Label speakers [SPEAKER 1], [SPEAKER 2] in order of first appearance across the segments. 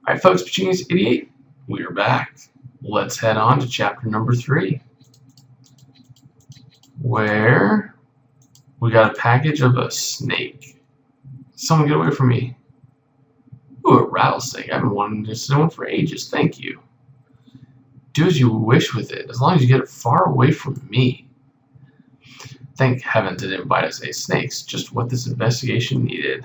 [SPEAKER 1] Alright folks, Genius 88, we are back. Let's head on to chapter number 3, where we got a package of a snake. Someone get away from me. Ooh, a rattlesnake. I've been wanting to see one for ages, thank you. Do as you wish with it, as long as you get it far away from me. Thank heavens it didn't bite us, snakes, just what this investigation needed.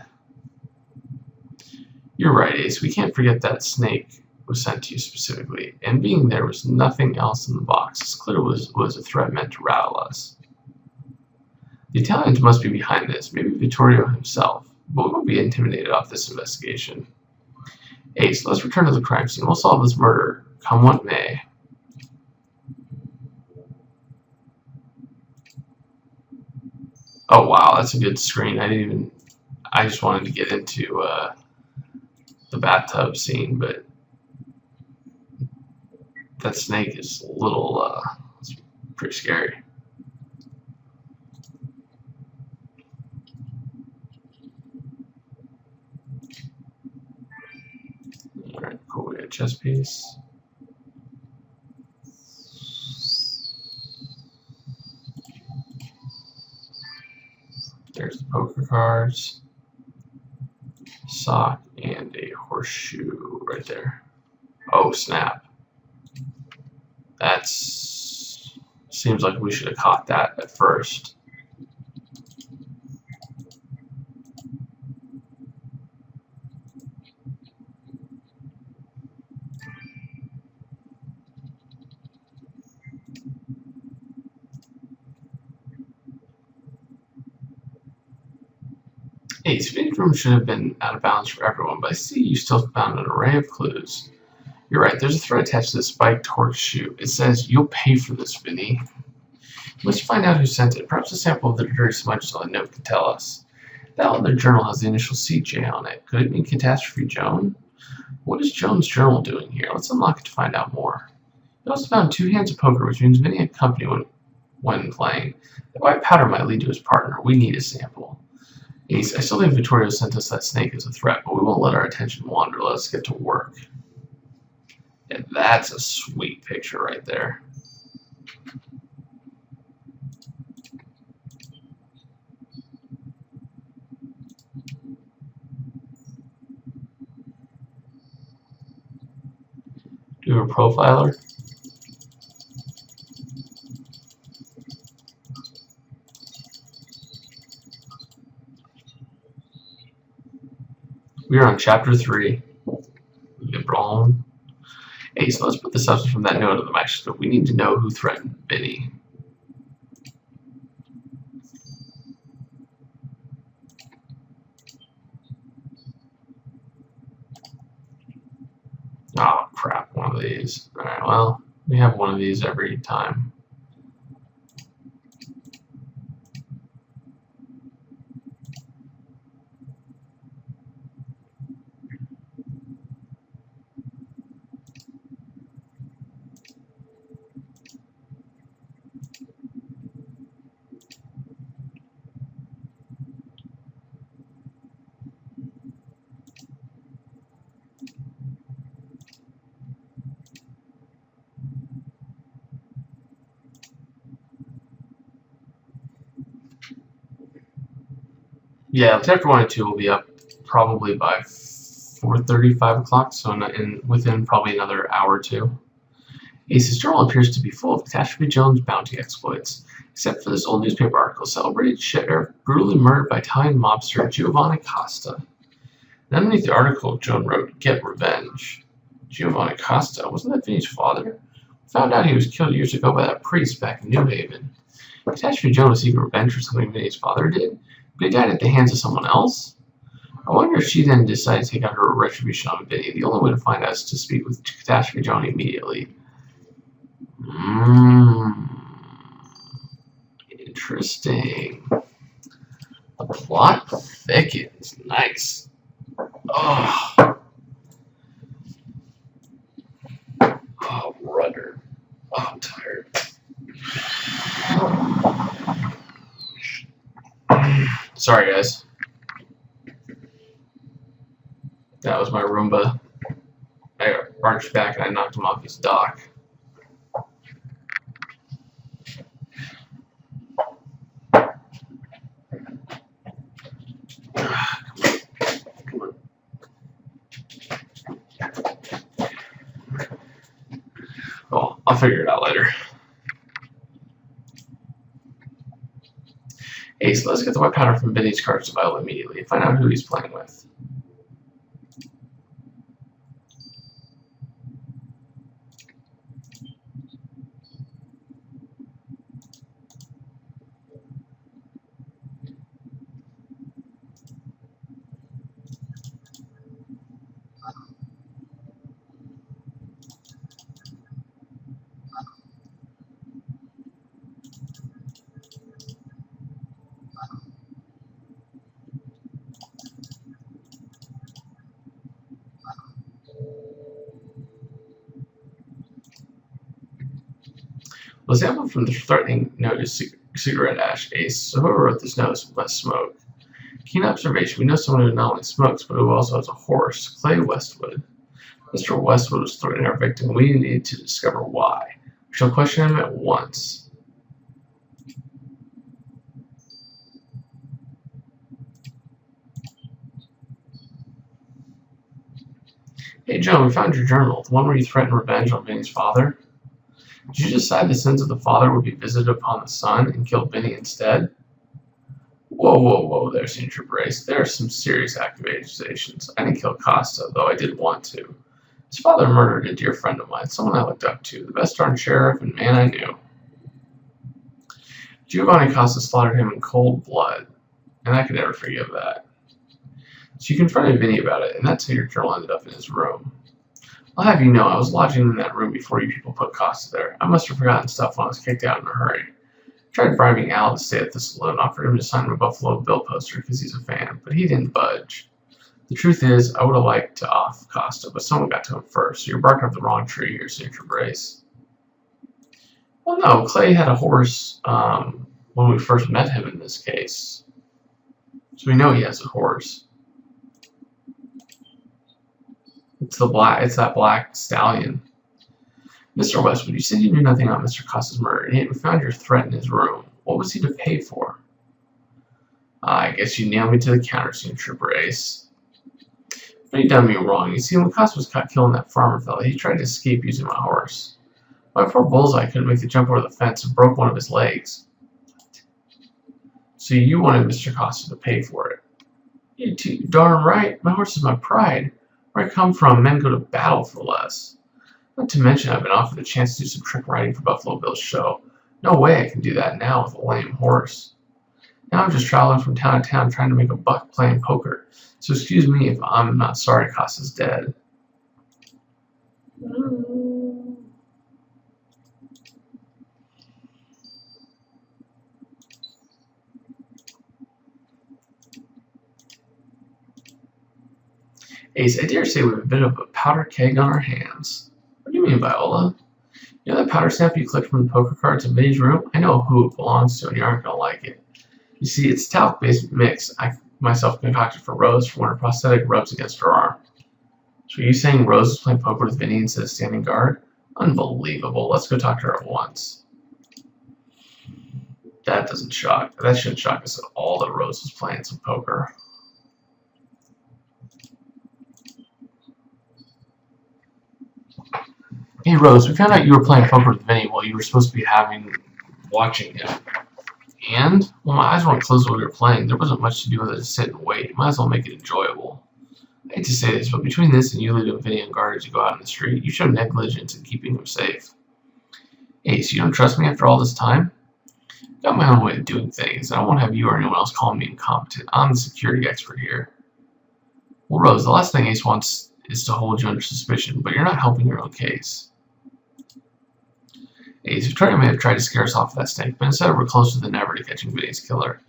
[SPEAKER 1] You're right, Ace. We can't forget that snake was sent to you specifically, and being there was nothing else in the box. It's clear it was a threat meant to rattle us. The Italians must be behind this, maybe Vittorio himself, but we won't be intimidated off this investigation. Ace, let's return to the crime scene. We'll solve this murder, come what may. Oh wow, that's a good screen. I just wanted to get into the bathtub scene, but that snake is a little, it's pretty scary. Alright, cool, we got a chess piece. There's the poker cards, sock, and a horseshoe right there. Oh, snap. That's... seems like we should have caught that at first. Hey, Spinning Room should have been out of bounds for everyone, but I see you still found an array of clues. You're right, there's a thread attached to the spiked horseshoe. It says, "You'll pay for this, Vinny." Let's find out who sent it. Perhaps a sample of the dirty smudges on the note can tell us. That other journal has the initial CJ on it. Could it mean Catastrophe Joan? What is Joan's journal doing here? Let's unlock it to find out more. You also found 2 hands of poker, which means Vinny had company when playing. The white powder might lead to his partner. We need a sample. Ace, I still think Vittorio sent us that snake as a threat, but we won't let our attention wander. Let's get to work. Yeah, that's a sweet picture right there. Do a profiler. We are on chapter 3. LeBron. Hey, so let's put the substance from that note on the microscope. We need to know who threatened Vinny. Oh crap, one of these. Alright, well, we have one of these every time. Yeah, chapter 1 and 2 will be up probably by 4:30, 5 o'clock, so within probably another hour or two. Ace's journal appears to be full of Catastrophe Joan's bounty exploits, except for this old newspaper article celebrated sheriff brutally murdered by Italian mobster Giovanni Costa. And underneath the article, Joan wrote, "Get revenge." Giovanni Costa, wasn't that Vinny's father? Found out he was killed years ago by that priest back in New Haven. Catastrophe Joan was seeking revenge for something Vinny's father did, but he died at the hands of someone else? I wonder if she then decided to take out her retribution on Vinny. The only way to find out is to speak with Catastrophe Joan immediately. Interesting. The plot thickens. Nice. Oh, rudder. Oh, I'm tired. Sorry, guys. That was my Roomba I barged back and I knocked him off his dock. Come on. Well, I'll figure it out later. Ace, let's get the white powder from Benny's cards to Violet immediately and find out who he's playing with. Well, sample from the threatening note is cigarette ash, Ace. So whoever wrote this note is less smoke. Keen observation. We know someone who not only smokes, but who also has a horse, Clay Westwood. Mr. Westwood was threatening our victim. We need to discover why. We shall question him at once. Hey, Joe, we found your journal, the one where you threatened revenge on Benny's father. Did you decide the sins of the father would be visited upon the son and kill Benny instead? Whoa there, Senior Brace. There are some serious accusations. I didn't kill Costa, though I did want to. His father murdered a dear friend of mine, someone I looked up to, the best darn sheriff and man I knew. Giovanni Costa slaughtered him in cold blood, and I could never forgive that. So you confronted Vinny about it, and that's how your journal ended up in his room. I'll have you know, I was lodging in that room before you people put Costa there. I must have forgotten stuff when I was kicked out in a hurry. I tried bribing Al to stay at the saloon, offered him to sign my Buffalo Bill poster because he's a fan, but he didn't budge. The truth is, I would have liked to off Costa, but someone got to him first, so you're barking up the wrong tree here, Signature Brace. Well, no, Clay had a horse when we first met him in this case. So we know he has a horse. It's that black stallion. Mr. Westwood, you said you knew nothing about Mr. Costa's murder, and yet we found your threat in his room. What was he to pay for? I guess you nailed me to the counter, Signature Brace. But he done me wrong. You see, when Costa was caught killing that farmer fella, he tried to escape using my horse. My poor bullseye couldn't make the jump over the fence and broke one of his legs. So you wanted Mr. Costa to pay for it. You're too darn right. My horse is my pride. Where I come from, men go to battle for less. Not to mention I've been offered a chance to do some trick riding for Buffalo Bill's show. No way I can do that now with a lame horse. Now I'm just traveling from town to town trying to make a buck playing poker. So excuse me if I'm not sorry Costa's dead. Ace, I dare say we have a bit of a powder keg on our hands. What do you mean, Viola? You know that powder snap you clicked from the poker cards in Vinny's room? I know who it belongs to, and you aren't going to like it. You see, it's a talc-based mix I myself concocted for Rose for when her prosthetic rubs against her arm. So are you saying Rose is playing poker with Vinny instead of standing guard? Unbelievable. Let's go talk to her at once. That shouldn't shock us at all that Rose was playing some poker. Hey Rose, we found out you were playing poker with Vinny while you were supposed to be watching him. And? Well, my eyes weren't closed while we were playing. There wasn't much to do other than sit and wait. Might as well make it enjoyable. I hate to say this, but between this and you leaving Vinny on guard as you go out in the street, you show negligence in keeping him safe. Ace, you don't trust me after all this time? I've got my own way of doing things, and I won't have you or anyone else calling me incompetent. I'm the security expert here. Well, Rose, the last thing Ace wants is to hold you under suspicion, but you're not helping your own case. Ace, Victoria may have tried to scare us off with that snake, but instead we're closer than ever to catching Vinny's killer.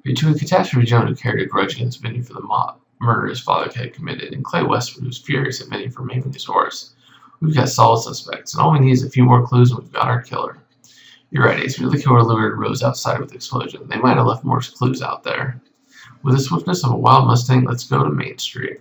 [SPEAKER 1] Between Catastrophe Joan, who carried a grudge against Vinny for the murder his father had committed, and Clay Westwood, who's furious at Vinny for maiming his horse, we've got solid suspects, and all we need is a few more clues and we've got our killer. You're right, Ace. We the killer lured Rose outside with the explosion. They might have left more clues out there. With the swiftness of a wild Mustang, let's go to Main Street.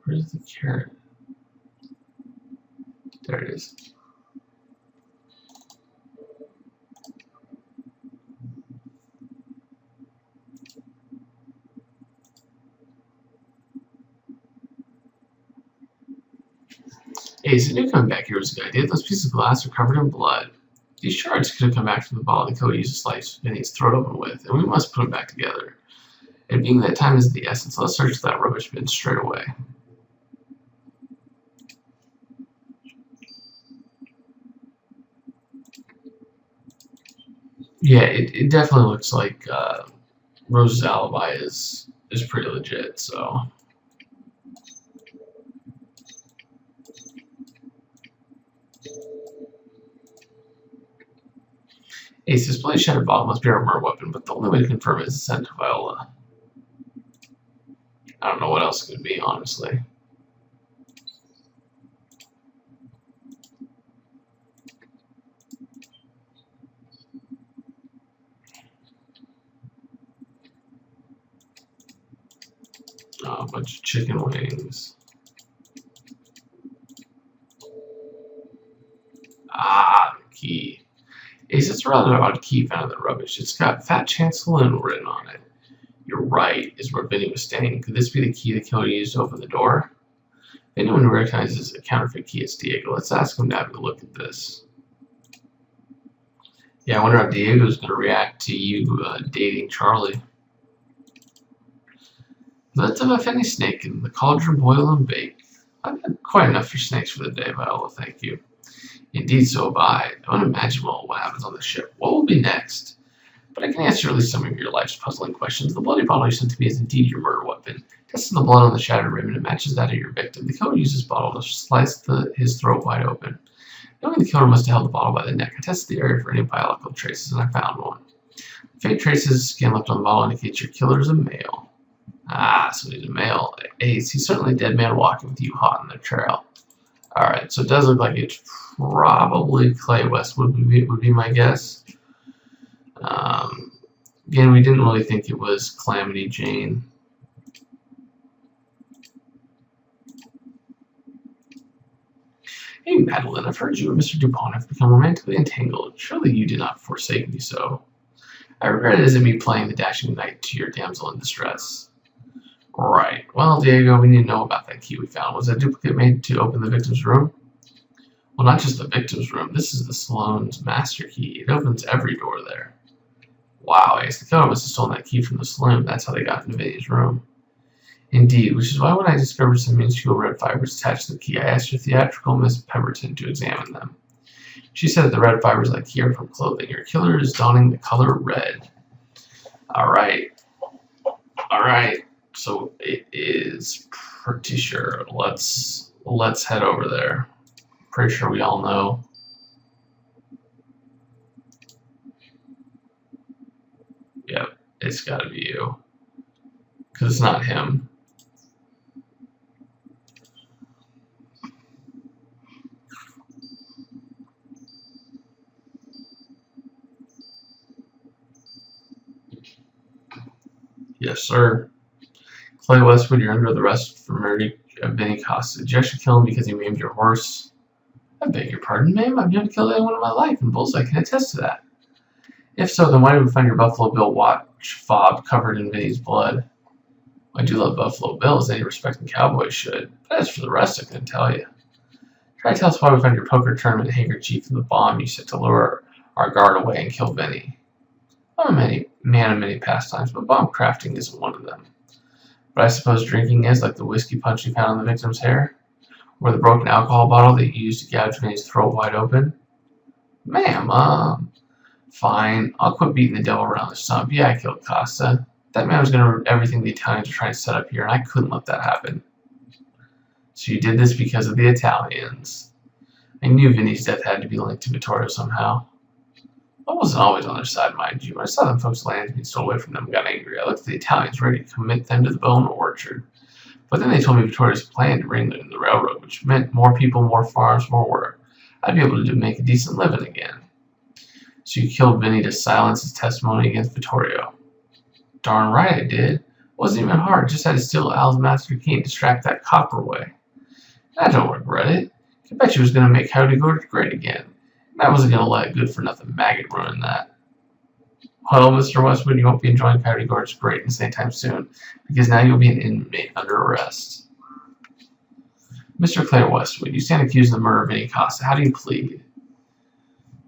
[SPEAKER 1] Where's the carrot? There it is. Hey, so new coming back here was a good idea. Those pieces of glass are covered in blood. These shards could have come back from the bottle that Cody used to slice Vinny's throat open with, and we must put them back together. And being that time is the essence, let's search that rubbish bin straight away. Yeah, it definitely looks like Rose's alibi is pretty legit, so. Ace, this bloody shattered bottle must be our murder weapon, but the only way to confirm it is to send to Viola. I don't know what else it could be, honestly. A bunch of chicken wings. Ah, the key. Ace, it's a rather odd key found in the rubbish. It's got Fat Chance Saloon written on it. You're right, is where Vinny was staying. Could this be the key the killer used to open the door? If anyone recognizes a counterfeit key, it's Diego. Let's ask him to have a look at this. Yeah, I wonder how Diego's going to react to you dating Charlie. Let's have a Fanny snake in the cauldron boil and bake. I've had quite enough for snakes for the day, Viola, thank you. Indeed, so have I. Don't imagine what happens on the ship. What will be next? But I can answer at least some of your life's puzzling questions. The bloody bottle you sent to me is indeed your murder weapon. Testing the blood on the shattered rim, and it matches that of your victim. The killer used this bottle to slice his throat wide open. Knowing the killer must have held the bottle by the neck, I tested the area for any biological traces, and I found one. Faint traces, skin left on the bottle indicates your killer is a male. Ah, so he's a male. Ace, he's certainly a dead man walking with you hot on the trail. Alright, so it does look like it's probably Clay Westwood would be my guess. Again, we didn't really think it was Calamity Jane. Hey, Madeline, I've heard you and Mr. Dupont have become romantically entangled. Surely you did not forsake me so. I regret it as in me playing the dashing knight to your damsel in distress. Right. Well, Diego, we need to know about that key we found. Was that duplicate made to open the victim's room? Well, not just the victim's room. This is the saloon's master key. It opens every door there. Wow, Ace, the killer must have stolen that key from the saloon. That's how they got into Vinny's room. Indeed, which is why when I discovered some minuscule red fibers attached to the key, I asked your theatrical Miss Pemberton to examine them. She said that the red fibers like key are from clothing. Your killer is donning the color red. Alright. Alright. So it is pretty sure. Let's head over there. Pretty sure we all know. Yep, it's gotta be you. Because it's not him. Yes, sir. Clay Westwood, you're under arrest for murder of Vinny Costa. Did you actually kill him because he maimed your horse? I beg your pardon, ma'am. I've never killed anyone in my life, and Bullseye can attest to that. If so, then why did we find your Buffalo Bill watch fob covered in Vinny's blood? I do love Buffalo Bill, as any respecting cowboy should, but as for the rest, I couldn't tell you. Try to tell us why we found your poker tournament handkerchief and the bomb you set to lure our guard away and kill Vinny. I'm a man of many pastimes, but bomb crafting isn't one of them. But I suppose drinking is, like the whiskey punch you found on the victim's hair? Or the broken alcohol bottle that you used to gouge Vinny's throat wide open? Ma'am, fine. I'll quit beating the devil around the stump. Yeah, I killed Costa. That man was going to ruin everything the Italians are trying to set up here, and I couldn't let that happen. So you did this because of the Italians. I knew Vinny's death had to be linked to Vittorio somehow. I wasn't always on their side, mind you. When I saw them folks' lands being stolen away from them and got angry, I looked at the Italians ready to commit them to the bone orchard. But then they told me Vittorio's plan to bring them to the railroad, which meant more people, more farms, more work. I'd be able to make a decent living again. So you killed Vinny to silence his testimony against Vittorio. Darn right I did. Wasn't even hard, just had to steal Al's master key and distract that copper away. I don't regret it. I bet you was going to make Coyote Gorge great again. And I wasn't going to let a good-for-nothing maggot ruin that. Well, Mr. Westwood, you won't be enjoying Coyote Gorge greatness anytime soon, because now you'll be an inmate under arrest. Mr. Claire Westwood, you stand accused of the murder of Vinnie Costa. How do you plead?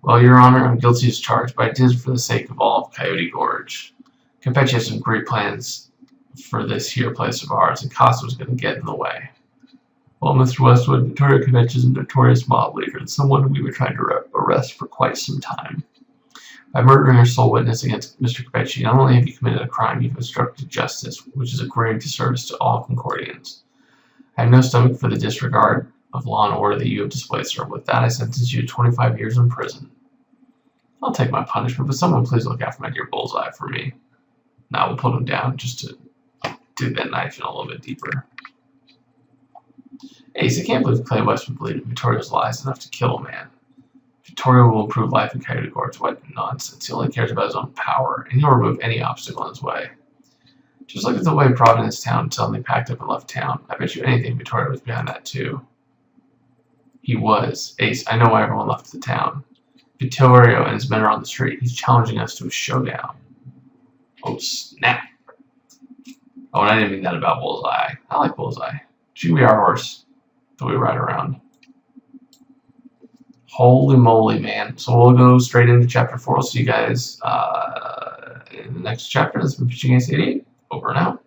[SPEAKER 1] Well, Your Honor, I'm guilty as charged, but I did it for the sake of all of Coyote Gorge. Campeche has some great plans for this here place of ours, and Costa was going to get in the way. Well, Mr. Westwood, Victoria Campeche is a notorious mob leader and someone we were trying to arrest for quite some time. By murdering her sole witness against Mr. Campeche, not only have you committed a crime, you've obstructed justice, which is a grave disservice to all Concordians. I have no stomach for the disregard of law and order that you have displayed, sir. With that, I sentence you to 25 years in prison. I'll take my punishment, but someone please look after my dear Bullseye for me. Now we'll put him down just to dig that knife in a little bit deeper. Ace, I can't believe Clay Westwood believed Victoria's lies enough to kill a man. Victoria will improve life in Coyote Gorge. What nonsense. He only cares about his own power, and he'll remove any obstacle in his way. Just look at the way Providence Town suddenly packed up and left town. I bet you anything Victoria was behind that, too. He was. Ace, I know why everyone left the town. Vittorio and his men are on the street. He's challenging us to a showdown. Oh, snap. Oh, and I didn't mean that about Bullseye. I like Bullseye. She can be our horse that we ride around. Holy moly, man. So we'll go straight into Chapter 4. We'll see you guys in the next chapter. This has been Pitching Ace 88. Over and out.